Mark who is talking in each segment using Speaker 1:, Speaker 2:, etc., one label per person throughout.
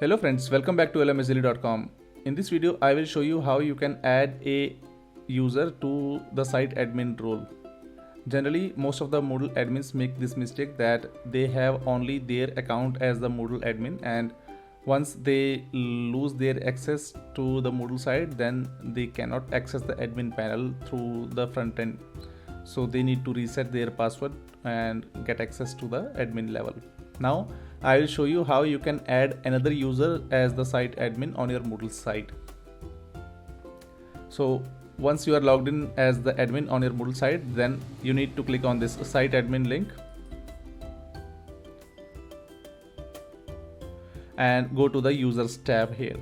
Speaker 1: Hello friends, welcome back to lmsdaily.com. In this video, I will show you how you can add a user to the site admin role. Generally, most of the Moodle admins make this mistake that they have only their account as the Moodle admin, and once they lose their access to the Moodle site, then they cannot access the admin panel through the front end. So they need to reset their password and get access to the admin level. Now I will show you how you can add another user as the site admin on your Moodle site. So once you are logged in as the admin on your Moodle site, then you need to click on this site admin link and go to the users tab here.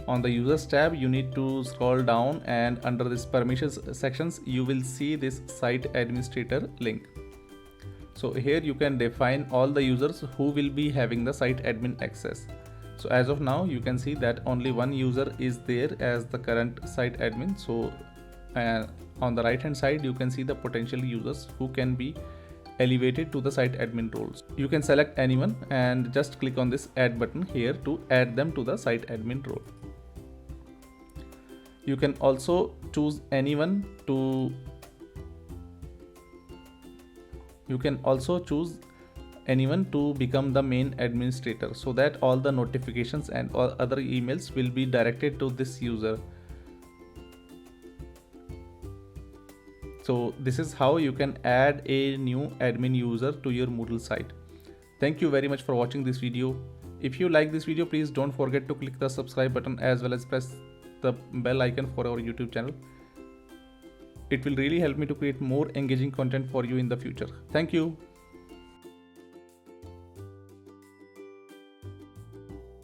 Speaker 1: On the users tab, you need to scroll down, and under this permissions sections, you will see this site administrator link. So here you can define all the users who will be having the site admin access. So as of now, you can see that only one user is there as the current site admin. So on the right hand side, you can see the potential users who can be elevated to the site admin roles. You can select anyone and just click on this add button here to add them to the site admin role. You can also choose anyone to become the main administrator, so that all the notifications and all other emails will be directed to this user. So this is how you can add a new admin user to your Moodle site. Thank you very much for watching this video. If you like this video, please don't forget to click the subscribe button as well as press the bell icon for our YouTube channel. It will really help me to create more engaging content for you in the future. Thank you.